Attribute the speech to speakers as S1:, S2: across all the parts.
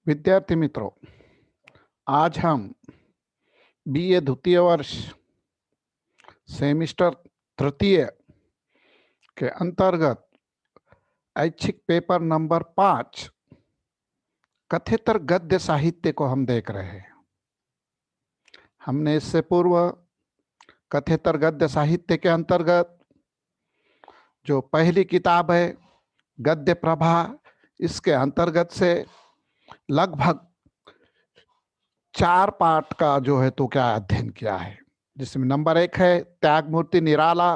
S1: विद्यार्थी मित्रों, आज हम बीए द्वितीय वर्ष सेमिस्टर तृतीय के अंतर्गत ऐच्छिक पेपर नंबर 5 कथेतर गद्य साहित्य को हम देख रहे हैं। हमने इससे पूर्व कथेतर गद्य साहित्य के अंतर्गत जो पहली किताब है गद्य प्रभा, इसके अंतर्गत से लगभग 4 पाठ का जो है तो क्या अध्ययन किया है, जिसमें नंबर 1 है त्यागमूर्ति निराला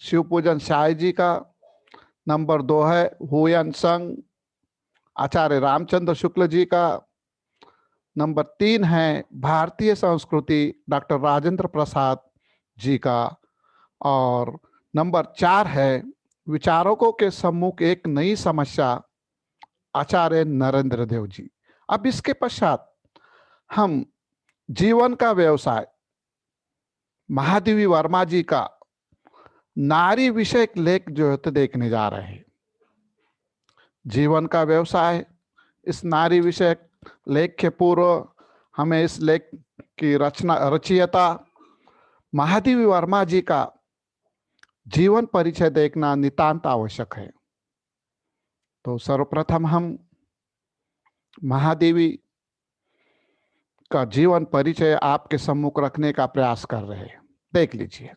S1: शिव पूजन शाह जी का, नंबर 2 है हुयन संग आचार्य रामचंद्र शुक्ल जी का, नंबर 3 है भारतीय संस्कृति डॉक्टर राजेंद्र प्रसाद जी का, और नंबर 4 है विचारकों के सम्मुख एक नई समस्या आचार्य नरेंद्र देव जी। अब इसके पश्चात हम जीवन का व्यवसाय महादेवी वर्मा जी का नारी विषयक लेख जो है तो देखने जा रहे हैं। जीवन का व्यवसाय इस नारी विषयक लेख के पूर्व हमें इस लेख की रचयिता महादेवी वर्मा जी का जीवन परिचय देखना नितांत आवश्यक है। तो सर्वप्रथम हम महादेवी का जीवन परिचय आपके सम्मुख रखने का प्रयास कर रहे हैं। देख लीजिए,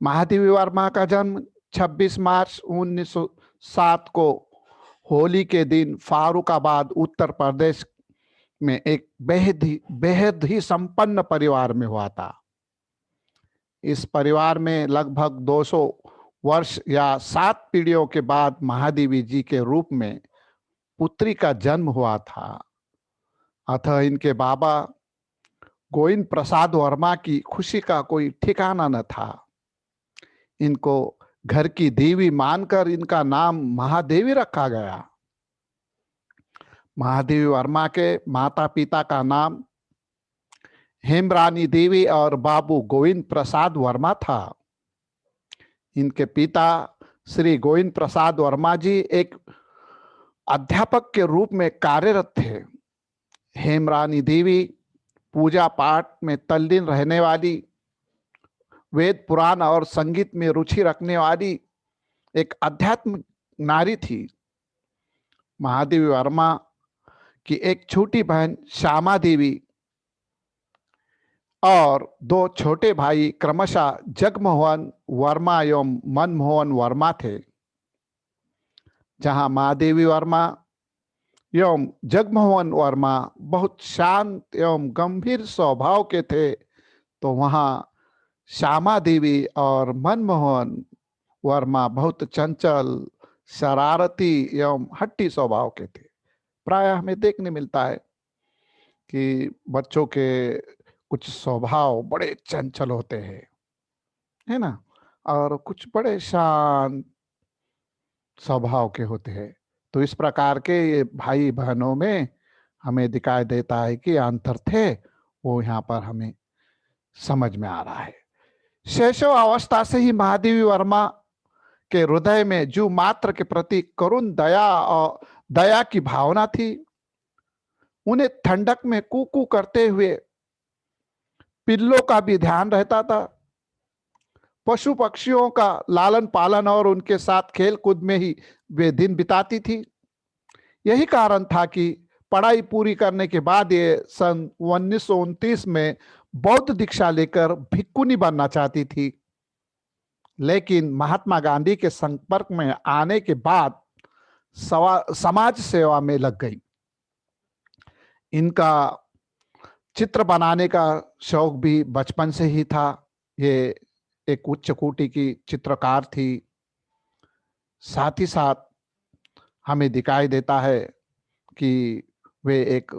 S1: महादेवी वर्मा का जन्म 26 मार्च 1907 को होली के दिन फारुखाबाद उत्तर प्रदेश में एक बेहद ही संपन्न परिवार में हुआ था। इस परिवार में लगभग 200 वर्ष या 7 पीढ़ियों के बाद महादेवी जी के रूप में पुत्री का जन्म हुआ था। अतः इनके बाबा गोविंद प्रसाद वर्मा की खुशी का कोई ठिकाना न था। इनको घर की देवी मानकर इनका नाम महादेवी रखा गया। महादेवी वर्मा के माता पिता का नाम हेमरानी देवी और बाबू गोविंद प्रसाद वर्मा था। इनके पिता श्री गोविंद प्रसाद वर्मा जी एक अध्यापक के रूप में कार्यरत थे। हेमरानी देवी पूजा पाठ में तल्लीन रहने वाली, वेद पुराण और संगीत में रुचि रखने वाली एक आध्यात्मिक नारी थी। महादेवी वर्मा की एक छोटी बहन श्यामा देवी और 2 छोटे भाई क्रमशः जगमोहन वर्मा एवं मनमोहन वर्मा थे। जहां महादेवी वर्मा एवं जगमोहन वर्मा बहुत शांत एवं गंभीर स्वभाव के थे, तो वहां श्यामा देवी और मनमोहन वर्मा बहुत चंचल, शरारती एवं हट्टी स्वभाव के थे। प्रायः हमें देखने मिलता है कि बच्चों के कुछ स्वभाव बड़े चंचल होते हैं, है ना, और कुछ बड़े शांत स्वभाव के होते हैं। तो इस प्रकार के ये भाई बहनों में हमें दिखाई देता है कि अंतर थे, वो यहाँ पर हमें समझ में आ रहा है। शैशव अवस्था से ही महादेवी वर्मा के हृदय में जीव मात्र के प्रति करुण दया की भावना थी। उन्हें ठंडक में कूकू करते हुए पिल्लों का भी ध्यान रहता था। पशु पक्षियों का लालन पालन और उनके साथ खेल कूद में ही वे दिन बिताती थी। यही कारण था कि पढ़ाई पूरी करने के बाद ये सन 1929 में बौद्ध दीक्षा लेकर भिक्खुनी बनना चाहती थी, लेकिन महात्मा गांधी के संपर्क में आने के बाद समाज सेवा में लग गई। इनका चित्र बनाने का शौक भी बचपन से ही था। ये एक उच्च कोटि की चित्रकार थी। साथ ही साथ हमें दिखाई देता है कि वे एक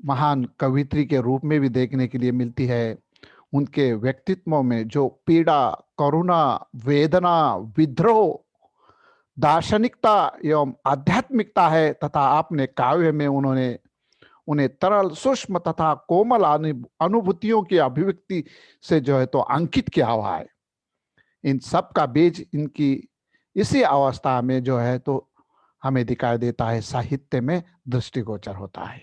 S1: महान कवित्री के रूप में भी देखने के लिए मिलती है। उनके व्यक्तित्व में जो पीड़ा, करुणा, वेदना, विद्रोह, दार्शनिकता एवं आध्यात्मिकता है, तथा आपने काव्य में उन्हें तरल, सूक्ष्म तथा कोमल अनुभूतियों की अभिव्यक्ति से जो है तो अंकित किया हुआ है। इन सब का बीज इनकी इसी अवस्था में जो है तो हमें दिखाई देता है, साहित्य में दृष्टिगोचर होता है।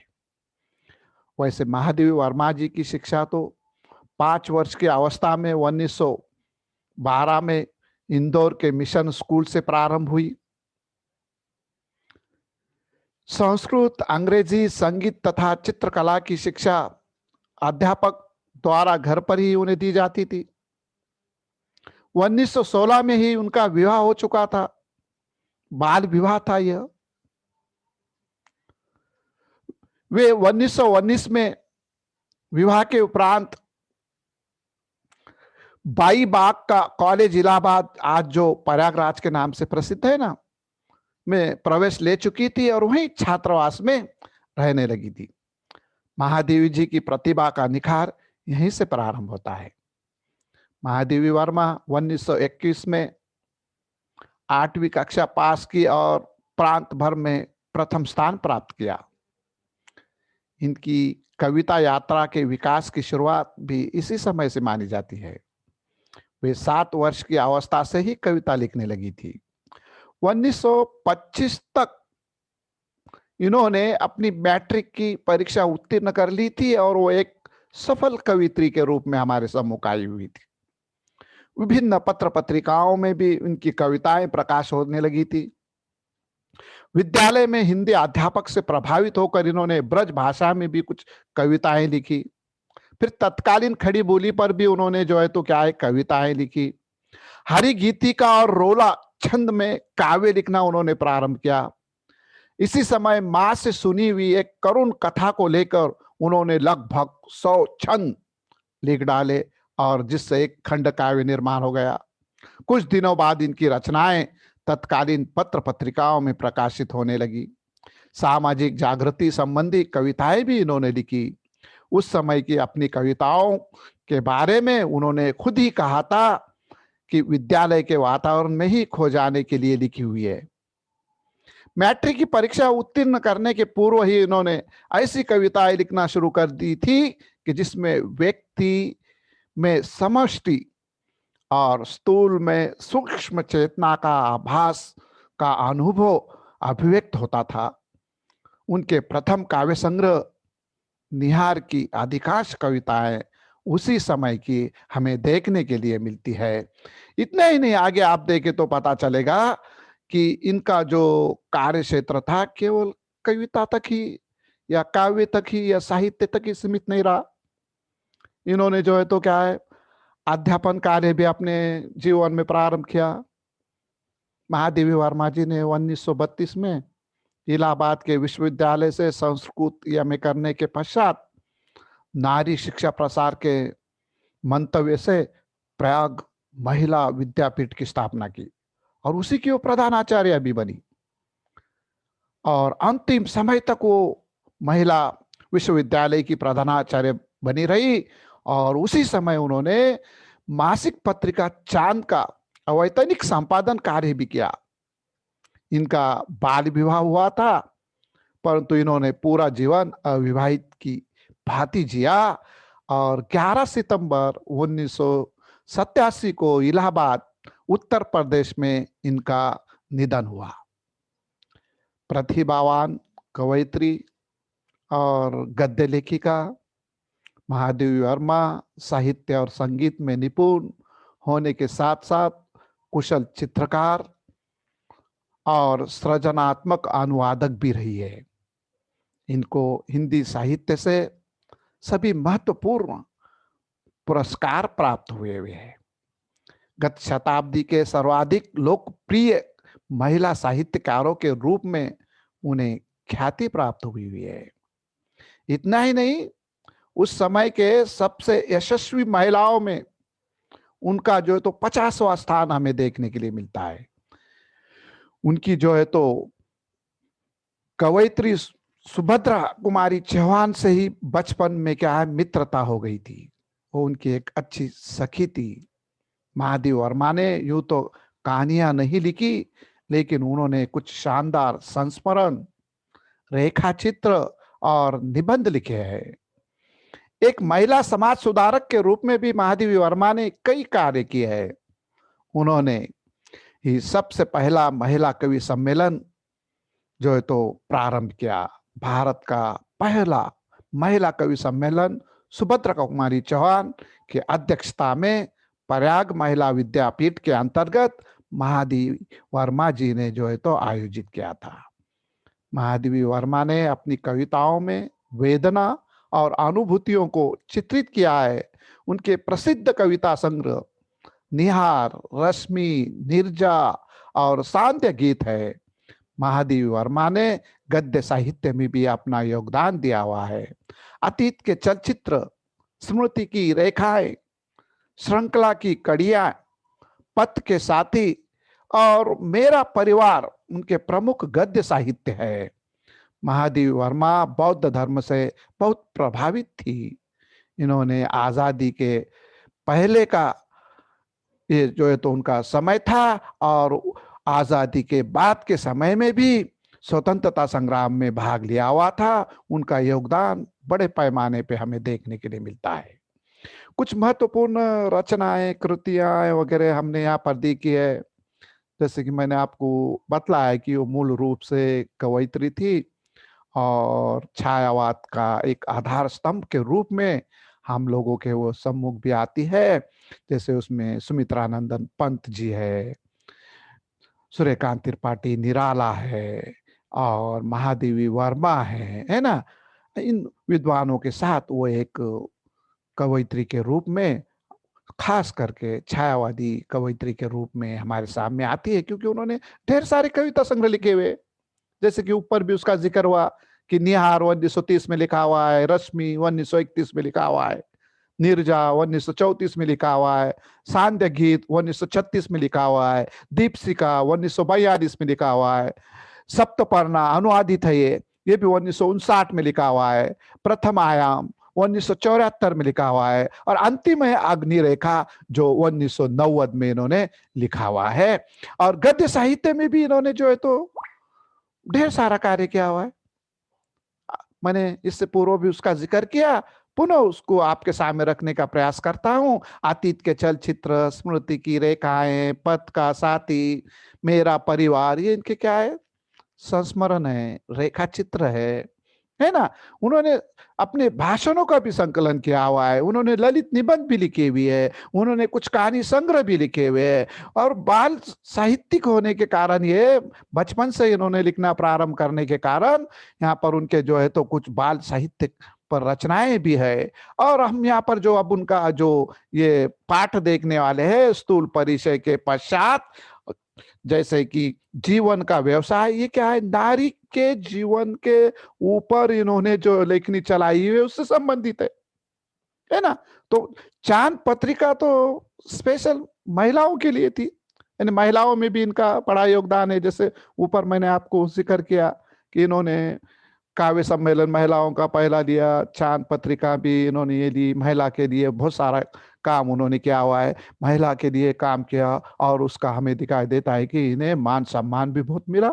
S1: वैसे महादेवी वर्मा जी की शिक्षा तो 5 वर्ष की अवस्था में 1912 में इंदौर के मिशन स्कूल से प्रारंभ हुई। संस्कृत, अंग्रेजी, संगीत तथा चित्रकला की शिक्षा अध्यापक द्वारा घर पर ही उन्हें दी जाती थी। 1916 में ही उनका विवाह हो चुका था, बाल विवाह था यह। वे 1919 में विवाह के उपरांत बाई बाग का कॉलेज इलाहाबाद, आज जो प्रयागराज के नाम से प्रसिद्ध है ना, में प्रवेश ले चुकी थी और वहीं छात्रावास में रहने लगी थी। महादेवी जी की प्रतिभा का निखार यहीं से प्रारंभ होता है। महादेवी वर्मा 1921 में 8वीं कक्षा पास की और प्रांत भर में प्रथम स्थान प्राप्त किया। इनकी कविता यात्रा के विकास की शुरुआत भी इसी समय से मानी जाती है। वे 7 वर्ष की अवस्था से ही कविता लिखने लगी थी। 1925 तक इन्होंने अपनी मैट्रिक की परीक्षा उत्तीर्ण कर ली थी और वो एक सफल कवित्री के रूप में हमारे सम्मुख आई हुई थी। विभिन्न पत्र पत्रिकाओं में भी उनकी कविताएं प्रकाश होने लगी थी। विद्यालय में हिंदी अध्यापक से प्रभावित होकर इन्होंने ब्रज भाषा में भी कुछ कविताएं लिखी। फिर तत्कालीन खड़ी बोली पर भी उन्होंने जो है तो क्या है कविताएं लिखी। हरि गीतिका और रोला छंद में काव्य लिखना उन्होंने प्रारंभ किया। इसी समय मां से सुनी हुई एक करुण कथा को लेकर उन्होंने लगभग 100 छंद लिख डाले और जिससे एक खंड काव्य निर्माण हो गया। कुछ दिनों बाद इनकी रचनाएं तत्कालीन पत्र पत्रिकाओं में प्रकाशित होने लगी। सामाजिक जागृति संबंधी कविताएं भी इन्होंने लिखी। उस समय की अपनी कविताओं के बारे में उन्होंने खुद ही कहा था कि विद्यालय के वातावरण में ही खो जाने के लिए लिखी हुई है। मैट्रिक की परीक्षा उत्तीर्ण करने के पूर्व ही इन्होंने ऐसी कविताएं लिखना शुरू कर दी थी कि जिसमें व्यक्ति में समष्टि और स्थूल में सूक्ष्म चेतना का आभास का अनुभव अभिव्यक्त होता था। उनके प्रथम काव्य संग्रह निहार की अधिकांश कविताएं उसी समय की हमें देखने के लिए मिलती है। इतना ही नहीं, आगे आप देखें तो पता चलेगा कि इनका जो कार्य क्षेत्र था केवल कविता तक ही या काव्य तक ही या साहित्य तक ही सीमित नहीं रहा। इन्होंने जो है तो क्या है अध्यापन कार्य भी अपने जीवन में प्रारंभ किया। महादेवी वर्मा जी ने 1932 में इलाहाबाद के विश्वविद्यालय से संस्कृत एमए करने के पश्चात नारी शिक्षा प्रसार के मंतव्य से प्रयाग महिला विद्यापीठ की स्थापना की और उसी की वो प्रधानाचार्य भी बनी और अंतिम समय तक वो महिला विश्वविद्यालय की प्रधानाचार्य बनी रही। और उसी समय उन्होंने मासिक पत्रिका चांद का अवैतनिक संपादन कार्य भी किया। इनका बाल विवाह हुआ था परंतु इन्होंने पूरा जीवन अविवाहित की भांति जिया और 11 सितंबर 1987 को इलाहाबाद उत्तर प्रदेश में इनका निधन हुआ। प्रतिभावान कवयित्री और गद्य लेखिका महादेवी वर्मा साहित्य और संगीत में निपुण होने के साथ साथ कुशल चित्रकार और सृजनात्मक अनुवादक भी रही है। इनको हिंदी साहित्य से सभी महत्वपूर्ण पुरस्कार प्राप्त हुए हैं। गत शताब्दी के सर्वाधिक लोकप्रिय महिला साहित्यकारों के रूप में उन्हें ख्याति प्राप्त हुई है। इतना ही नहीं, उस समय के सबसे यशस्वी महिलाओं में उनका जो है तो 50वां स्थान हमें देखने के लिए मिलता है। उनकी जो है तो कवयित्री सुभद्रा कुमारी चौहान से ही बचपन में क्या है मित्रता हो गई थी। वो उनकी एक अच्छी सखी थी। महादेवी वर्मा ने यूं तो कहानियां नहीं लिखी लेकिन उन्होंने कुछ शानदार संस्मरण, रेखा चित्र और निबंध लिखे हैं। एक महिला समाज सुधारक के रूप में भी महादेवी वर्मा ने कई कार्य किए हैं। उन्होंने ही सबसे पहला महिला कवि सम्मेलन जो है तो प्रारंभ किया। भारत का पहला महिला कवि सम्मेलन सुभद्रा कुमारी चौहान की अध्यक्षता में प्रयाग महिला विद्यापीठ के अंतर्गत महादेवी वर्मा जी ने जो है तो आयोजित किया था। महादेवी वर्मा ने अपनी कविताओं में वेदना और अनुभूतियों को चित्रित किया है। उनके प्रसिद्ध कविता संग्रह निहार, रश्मि, नीरजा और सांध्य गीत है। महादेवी वर्मा ने गद्य साहित्य में भी अपना योगदान दिया हुआ है। अतीत के चलचित्र, स्मृति की रेखाएं, श्रृंखला की कड़ियां, पथ के साथी और मेरा परिवार उनके प्रमुख गद्य साहित्य है। महादेवी वर्मा बौद्ध धर्म से बहुत प्रभावित थी। इन्होंने आजादी के पहले का ये जो है तो उनका समय था और आजादी के बाद के समय में भी स्वतंत्रता संग्राम में भाग लिया हुआ था। उनका योगदान बड़े पैमाने पे हमें देखने के लिए मिलता है। कुछ महत्वपूर्ण रचनाएं, कृतियां वगैरह हमने यहाँ पर देखी है। जैसे कि मैंने आपको बतलाया कि वो मूल रूप से कवयित्री थी और छायावाद का एक आधार स्तंभ के रूप में हम लोगों के वो सम्मुख भी आती है। जैसे उसमें सुमित्रानंदन पंत जी है, सूर्यकांत त्रिपाठी निराला है और महादेवी वर्मा है ना। इन विद्वानों के साथ वो एक कवयित्री के रूप में, खास करके छायावादी कवयित्री के रूप में हमारे सामने आती है, क्योंकि उन्होंने ढेर सारे कविता संग्रह लिखे हुए। जैसे कि ऊपर भी उसका जिक्र हुआ कि निहार 1930 में लिखा हुआ है, रश्मि 1931 में लिखा हुआ है, नीरजा 1934 में लिखा हुआ है, सांध्य गीत 1936 में लिखा हुआ है, दीपशिखा 1942 में लिखा हुआ है, सप्तपर्णा अनुवादित है ये भी 1959 में लिखा हुआ है, प्रथम आयाम 1974 में लिखा हुआ है और अंतिम है अग्नि रेखा जो 1990 में इन्होंने लिखा हुआ है। और गद्य साहित्य में भी इन्होंने जो है तो ढेर सारा कार्य किया हुआ है। मैंने इससे पूर्व भी उसका जिक्र किया, पुनः उसको आपके सामने रखने का प्रयास करता हूं। अतीत के चलचित्र, स्मृति की रेखाएं, पथ का साथी, मेरा परिवार, ये इनके क्या है, संस्मरण है, रेखा चित्र है ना। उन्होंने अपने भाषणों का भी संकलन किया हुआ है, उन्होंने ललित निबंध भी लिखे हुए है, उन्होंने कुछ कहानी संग्रह भी लिखे हुए हैं। और बाल साहित्यिक होने के कारण, ये बचपन से इन्होंने लिखना प्रारंभ करने के कारण यहाँ पर उनके जो है तो कुछ बाल साहित्य पर रचनाएं भी है। और हम यहाँ पर जो अब उनका जो ये पाठ देखने वाले हैं स्थूल परिचय के पश्चात, जैसे कि जीवन का व्यवसाय, ये क्या है, नारी के जीवन के ऊपर इन्होंने जो लेखनी चलाई है उससे संबंधित है ना। तो चांद पत्रिका तो स्पेशल महिलाओं के लिए थी, यानी महिलाओं में भी इनका बड़ा योगदान है। जैसे ऊपर मैंने आपको जिक्र किया कि इन्होंने काव्य सम्मेलन महिलाओं का पहला लिया, चांद पत्रिका भी इन्होंने ये ली, महिला के लिए बहुत सारा काम उन्होंने किया हुआ है, महिला के लिए काम किया और उसका हमें दिखाई देता है कि इन्हें मान सम्मान भी बहुत मिला।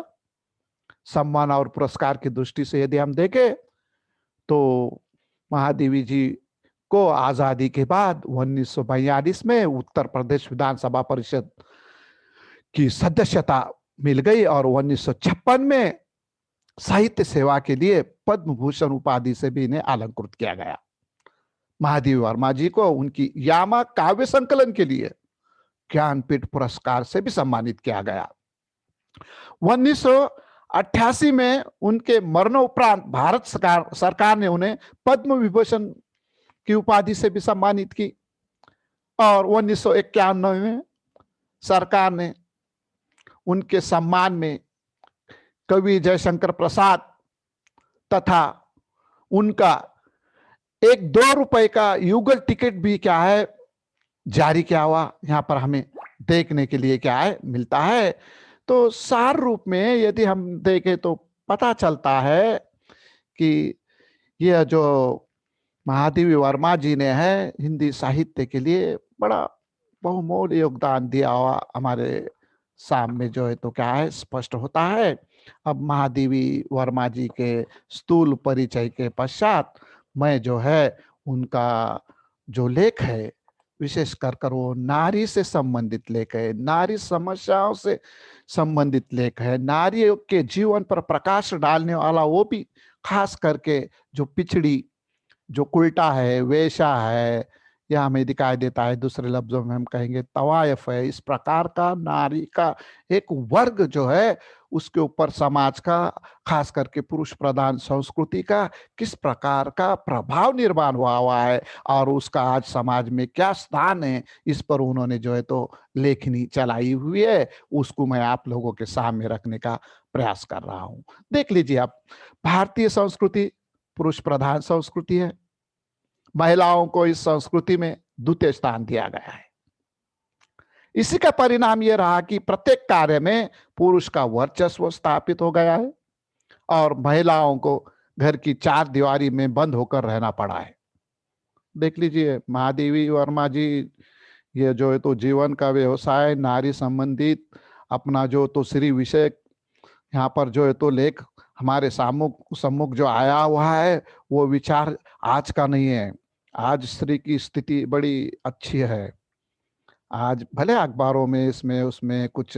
S1: सम्मान और पुरस्कार की दृष्टि से यदि हम देखें तो महादेवी जी को आजादी के बाद 1942 में उत्तर प्रदेश विधानसभा परिषद की सदस्यता मिल गई और 1956 में साहित्य सेवा के लिए पद्म भूषण उपाधि से भी इन्हें अलंकृत किया गया। महादेवी वर्मा जी को उनकी यामा काव्य संकलन के लिए ज्ञानपीठ पुरस्कार से भी सम्मानित किया गया। 1988 में उनके मरणोपरांत भारत सरकार ने उन्हें पद्म विभूषण की उपाधि से भी सम्मानित की। और 1991 में सरकार ने उनके सम्मान में कवि जयशंकर प्रसाद तथा उनका एक 2 रुपए का युगल टिकट भी क्या है जारी किया हुआ, यहाँ पर हमें देखने के लिए क्या है मिलता है। तो सार रूप में यदि हम देखें तो पता चलता है कि यह जो महादेवी वर्मा जी ने है हिंदी साहित्य के लिए बड़ा बहुमूल्य योगदान दिया हुआ हमारे सामने जो है तो क्या है स्पष्ट होता है। अब महादेवी वर्मा जी के स्थूल परिचय के पश्चात मैं जो है उनका जो लेख है विशेष कर वो नारी से संबंधित लेख है, नारी समस्याओं से संबंधित लेख है, नारियों के जीवन पर प्रकाश डालने वाला वो भी खास करके जो पिछड़ी, जो उल्टा है, वेश्या है, या हमें दिखाई देता है, दूसरे लफ्जों में हम कहेंगे तवायफ है। इस प्रकार का नारी का एक वर्ग जो है, उसके ऊपर समाज का, खास करके पुरुष प्रधान संस्कृति का किस प्रकार का प्रभाव निर्माण हुआ है और उसका आज समाज में क्या स्थान है, इस पर उन्होंने जो है तो लेखनी चलाई हुई है। उसको मैं आप लोगों के सामने रखने का प्रयास कर रहा हूं। देख लीजिए आप, भारतीय संस्कृति पुरुष प्रधान संस्कृति है। महिलाओं को इस संस्कृति में द्वितीय स्थान दिया गया है। इसी का परिणाम यह रहा कि प्रत्येक कार्य में पुरुष का वर्चस्व स्थापित हो गया है और महिलाओं को घर की चार दीवारी में बंद होकर रहना पड़ा है। देख लीजिए महादेवी वर्मा जी, ये जो है तो जीवन का व्यवसाय नारी संबंधित अपना जो तो श्री विषय यहाँ पर जो है तो लेख हमारे सम्मुख सम्मुख जो आया हुआ है, वो विचार आज का नहीं है। आज स्त्री की स्थिति बड़ी अच्छी है। आज भले अखबारों में इसमें उसमें कुछ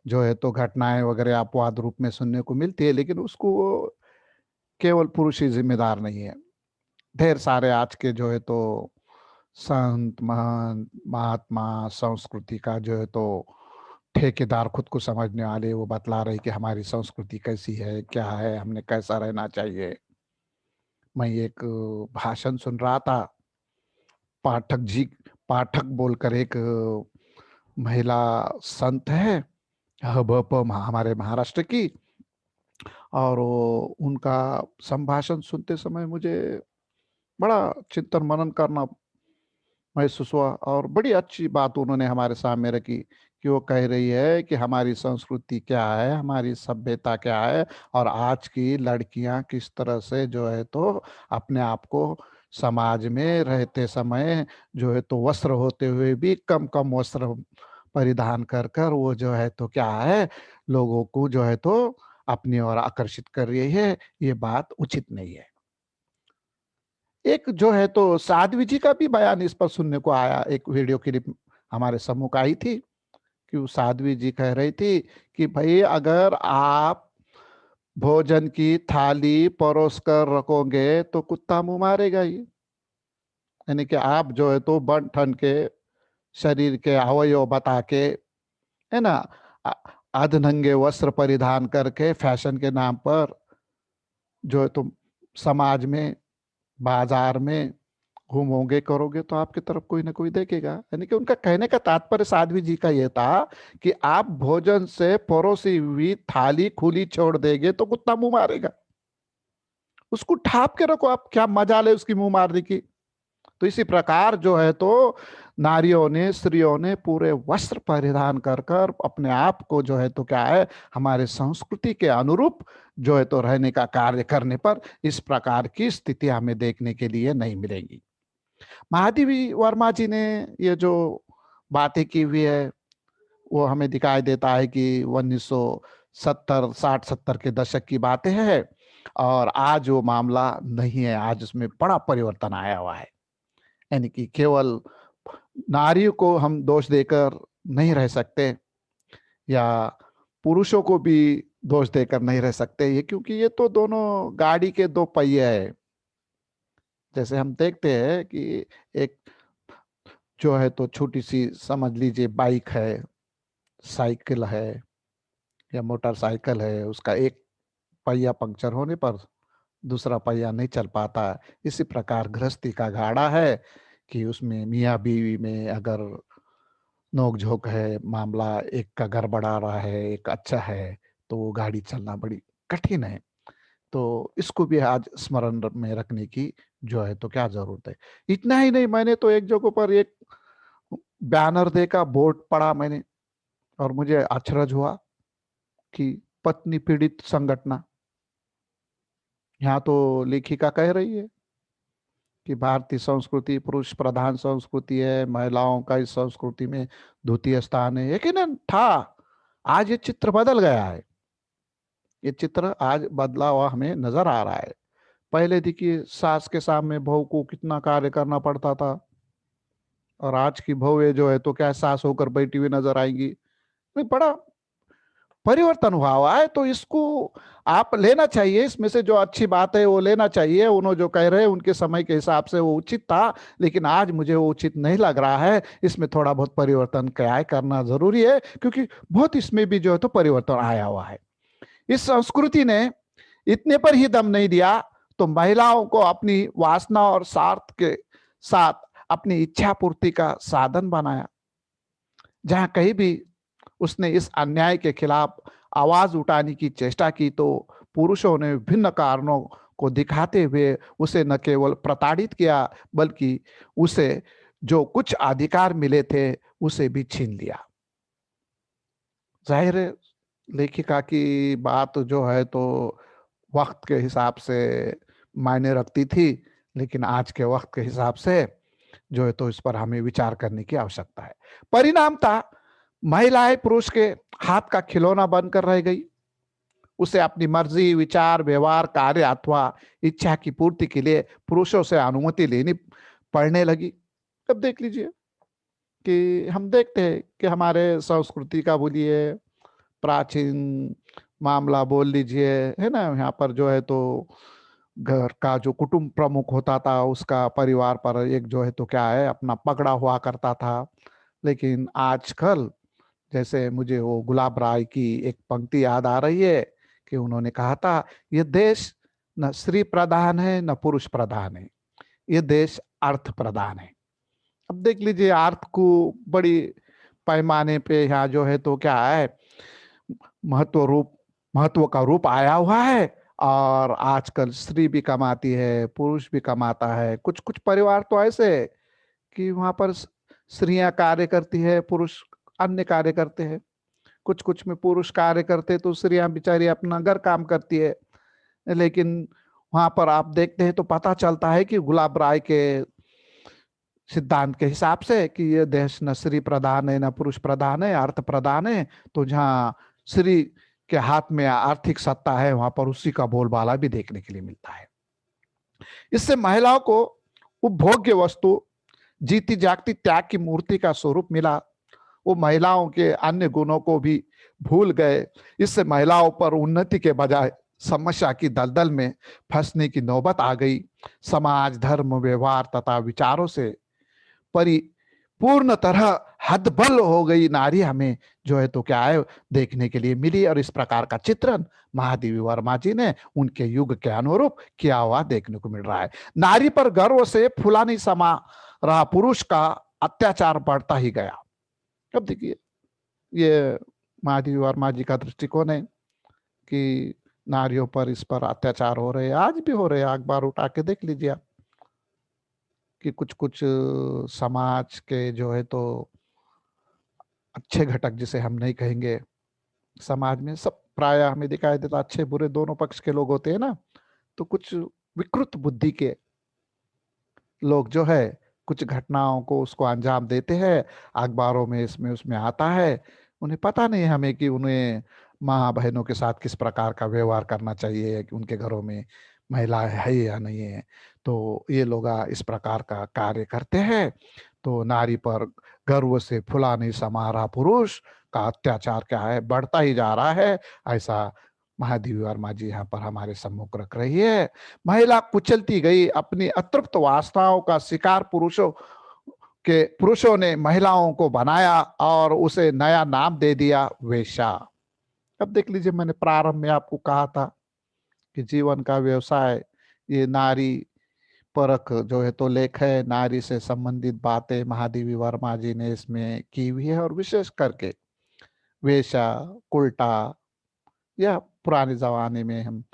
S1: जो है तो घटनाएं वगैरह अपवाद रूप में सुनने को मिलती है, लेकिन उसको केवल पुरुष ही जिम्मेदार नहीं है। ढेर सारे आज के जो है तो संत महंत महात्मा संस्कृति का जो है तो ठेकेदार खुद को समझने वाले, वो बतला रहे कि हमारी संस्कृति कैसी है, क्या है, हमने कैसा रहना चाहिए। मैं एक भाषण सुन रहा था, पाठक जी, पाठक बोलकर एक महिला संत है, हबप हमारे महाराष्ट्र की, और उनका संभाषण सुनते समय मुझे बड़ा चिंतन मनन करना महसूस हुआ और बड़ी अच्छी बात उन्होंने हमारे सामने रखी कि वो कह रही है कि हमारी संस्कृति क्या है, हमारी सभ्यता क्या है, और आज की लड़कियां किस तरह से जो है तो अपने आप को समाज में रहते समय जो है तो वस्त्र होते हुए भी कम कम वस्त्र परिधान कर कर वो जो है तो क्या है, लोगों को जो है तो अपनी ओर आकर्षित कर रही है। ये बात उचित नहीं है। एक जो है तो साध्वी जी का भी बयान इस पर सुनने को आया, एक वीडियो क्लिप हमारे सम्मुख आई थी कि वो साध्वी जी कह रही थी कि भाई अगर आप भोजन की थाली परोस कर रखोगे तो कुत्ता मुंह मारेगा ही। यानी कि आप जो है तो बन ठन के शरीर के अवयव बता के, है ना, अ- अधनंगे वस्त्र परिधान करके फैशन के नाम पर जो है तुम समाज में, बाजार में घूमोगे करोगे तो आपकी तरफ कोई ना कोई देखेगा। यानी कि उनका कहने का तात्पर्य साध्वी जी का यह था कि आप भोजन से परोसी हुई थाली खुली छोड़ देंगे तो कुत्ता मुंह मारेगा। उसको ढाप के रखो, आप क्या मजा ले उसकी मुंह मारने की। तो इसी प्रकार जो है तो नारियों ने, स्त्रियों ने पूरे वस्त्र परिधान कर कर अपने आप को जो है तो क्या है, हमारे संस्कृति के अनुरूप जो है तो रहने का कार्य करने पर इस प्रकार की स्थिति हमें देखने के लिए नहीं मिलेगी। महादेवी वर्मा जी ने ये जो बातें की हुई है, वो हमें दिखाई देता है कि 1970 60 70 के दशक की बातें हैं और आज वो मामला नहीं है। आज उसमें बड़ा परिवर्तन आया हुआ है। यानी कि केवल नारियों को हम दोष देकर नहीं रह सकते या पुरुषों को भी दोष देकर नहीं रह सकते, ये क्योंकि ये तो दोनों गाड़ी के दो पहिए हैं। जैसे हम देखते हैं कि एक जो है तो छोटी सी समझ लीजिए बाइक है, साइकिल है या मोटरसाइकिल है, उसका एक पहिया पंक्चर होने पर दूसरा पहिया नहीं चल पाता। इसी प्रकार गृहस्थी का गाड़ा है कि उसमें मियाँ बीवी में अगर नोक-झोंक है, मामला एक का गड़बड़ा रहा है, एक अच्छा है, तो वो गाड़ी चलना बड़ी कठिन है। तो इसको भी आज स्मरण में रखने की जो है तो क्या ज़रूरत है। इतना ही नहीं, मैंने तो एक जगह पर एक बैनर देखा, बोर्ड पढ़ा मैंने और मुझे अचरज हुआ कि पत्नी पीड़ित संगठना। यहाँ तो लेखिका कह रही है कि भारतीय संस्कृति पुरुष प्रधान संस्कृति है, महिलाओं का इस संस्कृति में द्वितीय स्थान है। यकीनन था, आज ये चित्र बदल गया है। ये चित्र आज बदला हुआ हमें नजर आ रहा है। पहले देखिए सास के सामने बहू को कितना कार्य करना पड़ता था, और आज की बहुएं जो है तो क्या सास होकर बैठी हुई नजर आएंगी। नहीं, बड़ा परिवर्तन हुआ है, तो इसको आप लेना चाहिए, इसमें से जो अच्छी बात है वो लेना चाहिए। उन्होंने जो कह रहे हैं उनके समय के हिसाब से वो उचित था, लेकिन आज मुझे वो उचित नहीं लग रहा है। इसमें थोड़ा बहुत परिवर्तन क्या है करना जरूरी है, क्योंकि बहुत इसमें भी जो है तो परिवर्तन आया हुआ है। इस संस्कृति ने इतने पर ही दम नहीं दिया, तो महिलाओं को अपनी वासना और स्वार्थ के साथ अपनी इच्छा पूर्ति का साधन बनाया। जहां कहीं भी उसने इस अन्याय के खिलाफ आवाज उठाने की चेष्टा की, तो पुरुषों ने विभिन्न कारणों को दिखाते हुए उसे न केवल प्रताड़ित किया, बल्कि उसे जो कुछ अधिकार मिले थे उसे भी छीन लिया। जाहिर है, लेखिका की बात जो है तो वक्त के हिसाब से मायने रखती थी, लेकिन आज के वक्त के हिसाब से जो है तो इस पर हमें विचार करने की आवश्यकता है। परिणाम था, महिलाएं पुरुष के हाथ का खिलौना बनकर रह गई। उसे अपनी मर्जी, विचार, व्यवहार, कार्य अथवा इच्छा की पूर्ति के लिए पुरुषों से अनुमति लेनी पड़ने लगी। अब देख लीजिए कि हम देखते हैं कि हमारे संस्कृति का बोलिए, प्राचीन मामला बोल लीजिए, है ना, यहाँ पर जो है तो घर का जो कुटुंब प्रमुख होता था उसका परिवार पर एक जो है तो क्या है अपना पकड़ा हुआ करता था। लेकिन आजकल, जैसे मुझे वो गुलाब राय की एक पंक्ति याद आ रही है कि उन्होंने कहा था, ये देश न स्त्री प्रधान है न पुरुष प्रधान है, ये देश अर्थ प्रधान है। अब देख लीजिए, अर्थ को बड़ी पैमाने पे यहाँ जो है तो क्या है महत्व का रूप आया हुआ है। और आजकल स्त्री भी कमाती है, पुरुष भी कमाता है। कुछ कुछ परिवार तो ऐसे है कि वहां पर स्त्रियां कार्य करती है, पुरुष अन्य कार्य करते हैं। कुछ कुछ में पुरुष कार्य करते तो स्त्रियां बेचारी अपना घर काम करती है। लेकिन वहां पर आप देखते हैं तो पता चलता है कि गुलाब राय के सिद्धांत के हिसाब से कि ये देश न स्त्री प्रधान है न पुरुष प्रधान है, अर्थ प्रधान है। तो जहाँ स्त्री के हाथ में आर्थिक सत्ता है, वहां पर उसी का बोलबाला भी देखने के लिए मिलता है। इससे महिलाओं को उपभोग्य वस्तु, जीती जागती त्याग की मूर्ति का स्वरूप मिला। वो महिलाओं के अन्य गुणों को भी भूल गए। इससे महिलाओं पर उन्नति के बजाय समस्या की दलदल में फंसने की नौबत आ गई। समाज, धर्म, व्यवहार तथा विचारों से परिपूर्ण तरह हदबल हो गई नारी हमें जो है तो क्या है देखने के लिए मिली। और इस प्रकार का चित्रण महादेवी वर्मा जी ने उनके युग के अनुरूप किया हुआ देखने को मिल रहा है। नारी पर गर्व से फूला नहीं समा रहा पुरुष का अत्याचार बढ़ता ही गया। अब देखिए, ये महादेवी वर्मा जी का दृष्टिकोण है कि नारियों पर इस पर अत्याचार हो रहे हैं, आज भी हो रहे हैं। अखबार उठा के देख लीजिए आप कि कुछ कुछ समाज के जो है तो अच्छे घटक, जिसे हम नहीं कहेंगे, समाज में सब प्राय हमें दिखाई देता अच्छे बुरे दोनों पक्ष के लोग होते हैं ना। तो कुछ विकृत बुद्धि के लोग जो है कुछ घटनाओं को उसको अंजाम देते हैं, अखबारों में इसमें उसमें आता है। उन्हें पता नहीं हमें कि उन्हें माँ बहनों के साथ किस प्रकार का व्यवहार करना चाहिए, कि उनके घरों में महिला है या नहीं है। तो ये लोग इस प्रकार का कार्य करते हैं। तो नारी पर गर्व से फुला नहीं समा रहा पुरुष का अत्याचार क्या है बढ़ता ही जा रहा है, ऐसा महादेवी वर्मा जी यहाँ पर हमारे सम्मुख रख रही है। महिला कुचलती गई, अपनी अतृप्त वासनाओं का शिकार पुरुषों ने महिलाओं को बनाया और उसे नया नाम दे दिया, वेश्या। अब देख लीजिए, मैंने प्रारंभ में आपको कहा था कि जीवन का व्यवसाय ये नारी परख जो है तो लेख है, नारी से संबंधित बातें महादेवी वर्मा जी ने इसमें की हुई है। और विशेष करके वेश्या, उल्टा, या पुराने जमाने में हम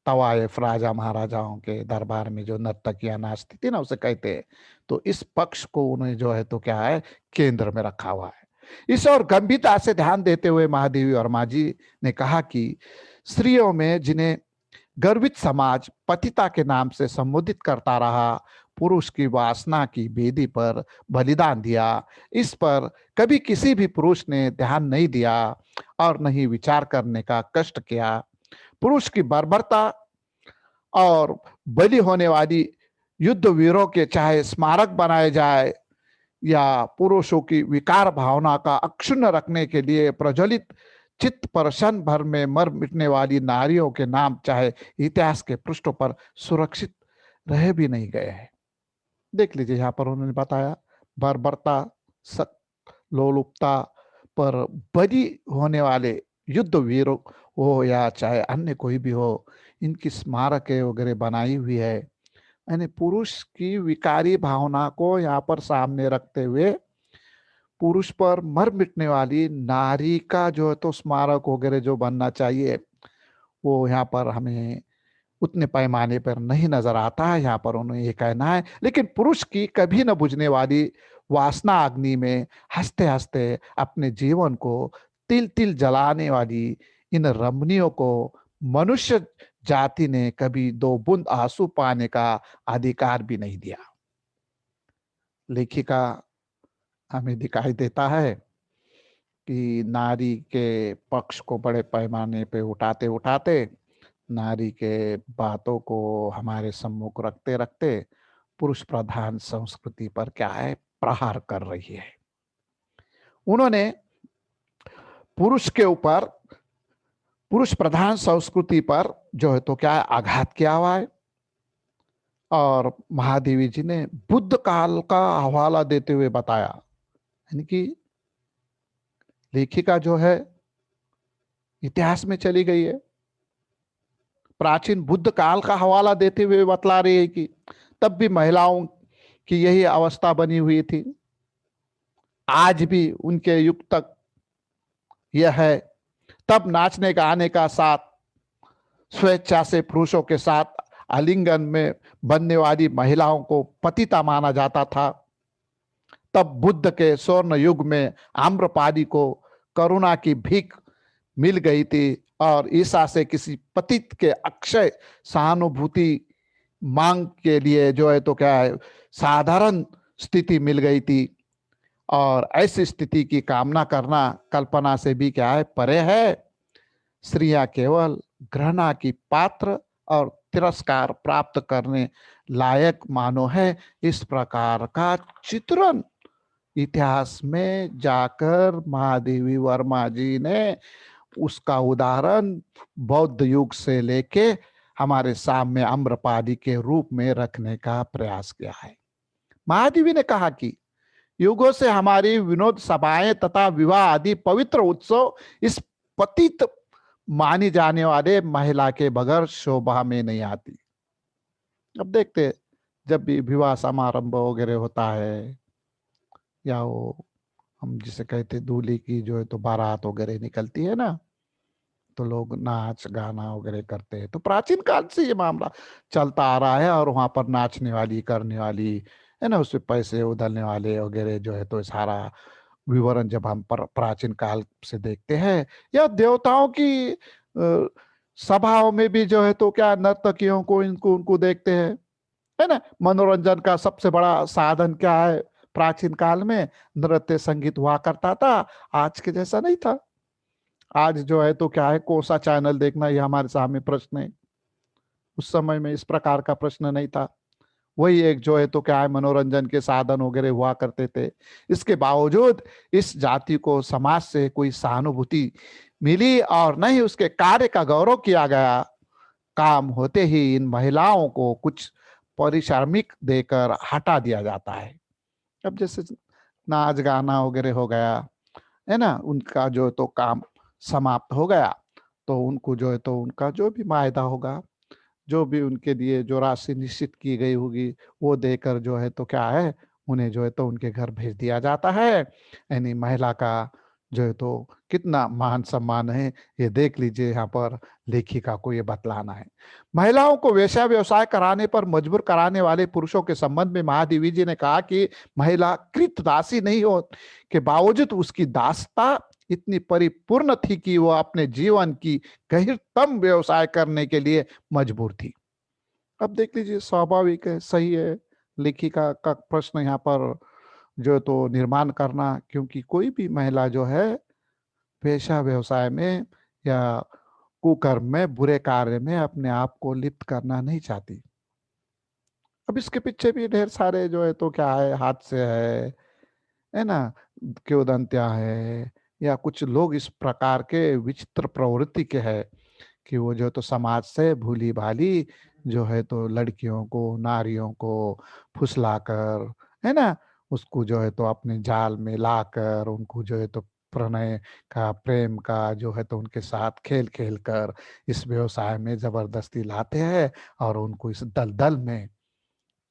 S1: तवायफ राजा महाराजाओं के दरबार में जो नर्तकियां नाचती थी ना उसे कहते हैं। तो इस पक्ष को उन्हें जो है तो क्या है केंद्र में रखा हुआ है। इस और गंभीरता से ध्यान देते हुए महादेवी वर्मा जी ने कहा कि स्त्रियों में जिन्हें गर्वित समाज पतिता के नाम से संबोधित करता रहा, पुरुष की वासना की वेदी पर बलिदान दिया, इस पर कभी किसी भी पुरुष ने ध्यान नहीं दिया और नहीं विचार करने का कष्ट किया। पुरुष की बर्बरता और बलि होने वाली युद्ध वीरों के चाहे स्मारक बनाए जाए या पुरुषों की विकार भावना का अक्षुण्ण रखने के लिए प्रज्वलित चित्त पर क्षण भर में मर मिटने वाली नारियों के नाम चाहे इतिहास के पृष्ठों पर सुरक्षित रह भी नहीं गए हैं। देख लीजिए यहाँ पर उन्होंने बताया, बर्बरता, लोलुपता पर बलि होने वाले युद्ध वीरों हो या चाहे अन्य कोई भी हो, इनकी स्मारक वगैरह बनाई हुई है। यानी पुरुष की विकारी भावना को यहाँ पर सामने रखते हुए पुरुष पर मर मिटने वाली नारी का जो है तो स्मारक वगैरह जो बनना चाहिए, वो यहाँ पर हमें उतने पैमाने पर नहीं नजर आता है। यहाँ पर उन्हें ये कहना है, लेकिन पुरुष की कभी न बुझने वाली वासना अग्नि में हंसते हंसते अपने जीवन को तिल तिल जलाने वाली इन रमणियों को मनुष्य जाति ने कभी दो बूंद आंसू पाने का अधिकार भी नहीं दिया। लेखिका हमें दिखाई देता है कि नारी के पक्ष को बड़े पैमाने पे उठाते उठाते, नारी के बातों को हमारे सम्मुख रखते रखते पुरुष प्रधान संस्कृति पर क्या है, प्रहार कर रही है। उन्होंने पुरुष के ऊपर, पुरुष प्रधान संस्कृति पर जो है तो क्या है, आघात किया हुआ है। और महादेवी जी ने बुद्ध काल का हवाला देते हुए बताया, यानी कि लेखिका जो है इतिहास में चली गई है, प्राचीन बुद्ध काल का हवाला देते हुए बतला रही है कि तब भी महिलाओं की यही अवस्था बनी हुई थी, आज भी उनके युग तक यह है। तब नाचने गाने का साथ स्वेच्छा से पुरुषों के साथ आलिंगन में बनने वाली महिलाओं को पतिता माना जाता था। तब बुद्ध के स्वर्ण युग में आम्रपाली को करुणा की भीख मिल गई थी और ईसा से किसी पतित के अक्षय सहानुभूति मांग के लिए जो है तो क्या है, साधारण स्थिति मिल गई थी। और ऐसी स्थिति की कामना करना कल्पना से भी क्या है, परे है। स्त्रियां केवल घृणा की पात्र और तिरस्कार प्राप्त करने लायक मानो है। इस प्रकार का चित्रण इतिहास में जाकर महादेवी वर्मा जी ने उसका उदाहरण बौद्ध युग से लेके हमारे सामने आम्रपाली के रूप में रखने का प्रयास किया है। महादेवी ने कहा कि युगों से हमारी विनोद सभाएं तथा विवाह आदि पवित्र उत्सव इस पतित मानी जाने वाले महिला के बगैर शोभा में नहीं आती। अब देखते, जब भी विवाह समारंभ वगैरह होता है, या वो हम जिसे कहते दूल्हे की जो है तो बारात वगैरह निकलती है ना, तो लोग नाच गाना वगैरह करते हैं। तो प्राचीन काल से ये मामला चलता आ रहा है, और वहां पर नाचने वाली, करने वाली है ना, उससे पैसे उधलने वाले वगैरह जो है तो सारा विवरण जब हम प्राचीन काल से देखते हैं, या देवताओं की सभाओं में भी जो है तो क्या नर्तकियों को, इनको उनको देखते हैं, है ना। मनोरंजन का सबसे बड़ा साधन क्या है, प्राचीन काल में नृत्य संगीत हुआ करता था। आज के जैसा नहीं था। आज जो है तो क्या है, कौन सा चैनल देखना, ये हमारे सामने प्रश्न है। उस समय में इस प्रकार का प्रश्न नहीं था। वही एक जो है तो क्या है, मनोरंजन के साधन वगैरह हुआ करते थे। इसके बावजूद इस जाति को समाज से कोई सहानुभूति मिली और नहीं उसके कार्य का गौरव किया गया। काम होते ही इन महिलाओं को कुछ पारिश्रमिक देकर हटा दिया जाता है। अब जैसे नाच गाना वगैरह हो गया है ना, उनका जो तो काम समाप्त हो गया, तो उनको जो है तो उनका जो भी मायदा होगा, जो भी उनके लिए जो राशि निश्चित की गई होगी, वो देकर जो है तो क्या है, उन्हें जो है तो उनके घर भेज दिया जाता है। यानी महिला का जो है तो कितना मान सम्मान है, ये देख लीजिए। यहाँ पर लेखिका को ये बतलाना है। महिलाओं को वेश्या व्यवसाय कराने पर मजबूर कराने वाले पुरुषों के संबंध में महादेवी जी ने कहा कि महिला कृत दासी नहीं हो के बावजूद उसकी दासता इतनी परिपूर्ण थी कि वो अपने जीवन की गहिरतम व्यवसाय करने के लिए मजबूर थी। अब देख लीजिए, स्वाभाविक है, सही है लेखिका का प्रश्न यहाँ पर जो तो निर्माण करना, क्योंकि कोई भी महिला जो है पेशा व्यवसाय में या कुकर्म में, बुरे कार्य में अपने आप को लिप्त करना नहीं चाहती। अब इसके पीछे भी ढेर सारे जो है तो क्या है, हादसे है है ना? किंवदंतियाँ है या कुछ लोग इस प्रकार के विचित्र प्रवृत्ति के हैं कि वो जो तो समाज से भूली-भाली जो है तो लड़कियों को, नारियों को फुसलाकर, है ना? उसको जो है तो अपने जाल में लाकर उनको जो है तो प्रणय का, प्रेम का जो है तो उनके साथ खेल-खेल कर इस व्यवसाय में ज़बरदस्ती लाते हैं और उनको इस दलदल में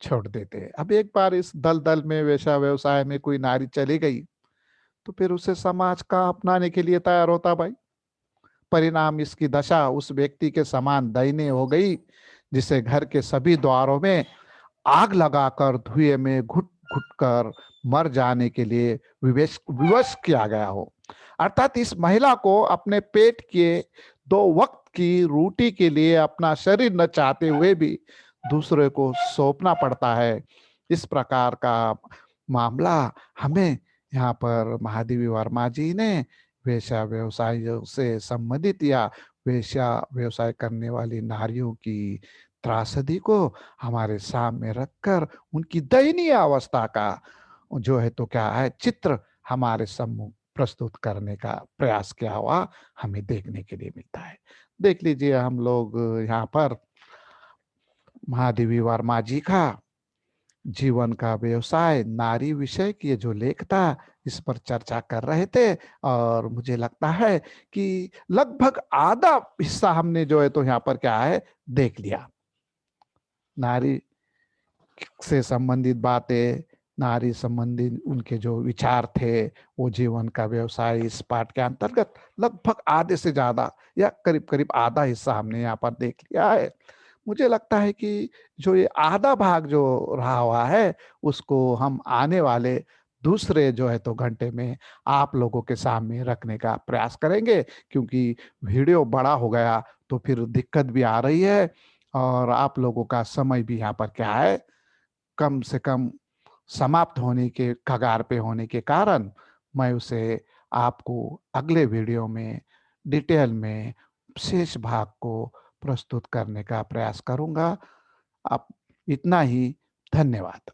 S1: छोड़ देते हैं। अब एक बार इस दलदल में, वेश्या व्यवसाय में कोई नारी चली गई, तो फिर उसे समाज का अपनाने के लिए तैयार होता भाई। परिणाम इसकी दशा उस व्यक्ति के समान दयनीय हो गई, जिसे घर के सभी द्वारों में आग लगाकर धुएं में घुट-घुट कर मर जाने के लिए विवश विवश किया गया हो। अर्थात इस महिला को अपने पेट के 2 वक़्त की रोटी के लिए अपना शरीर न चाहते हुए भी दूसरे को सौंपना पड़ता है। इस प्रकार का मामला हमें यहाँ पर महादेवी वर्मा जी ने वेश्या व्यवसाय से संबंधित या वेश्या व्यवसाय करने वाली नारियों की त्रासदी को हमारे सामने रखकर उनकी दयनीय अवस्था का जो है तो क्या है चित्र हमारे सम्मुख प्रस्तुत करने का प्रयास किया हुआ हमें देखने के लिए मिलता है। देख लीजिए हम लोग यहाँ पर महादेवी वर्मा जी का जीवन का व्यवसाय नारी विषय की ये जो लेख था इस पर चर्चा कर रहे थे और मुझे लगता है कि लगभग आधा हिस्सा हमने जो है तो यहाँ पर क्या है देख लिया। नारी से संबंधित बातें, नारी संबंधित उनके जो विचार थे, वो जीवन का व्यवसाय इस पाठ के अंतर्गत लगभग आधे से ज़्यादा या करीब-करीब आधा हिस्सा हमने यहाँ पर देख लिया है। मुझे लगता है कि जो ये आधा भाग जो रहा हुआ है, उसको हम आने वाले दूसरे जो है तो घंटे में आप लोगों के सामने रखने का प्रयास करेंगे, क्योंकि वीडियो बड़ा हो गया तो फिर दिक्कत भी आ रही है और आप लोगों का समय भी यहाँ पर क्या है कम से कम समाप्त होने के कगार पे होने के कारण मैं उसे आपको अगले वीडियो में डिटेल में शेष भाग को प्रस्तुत करने का प्रयास करूंगा। अब इतना ही, धन्यवाद।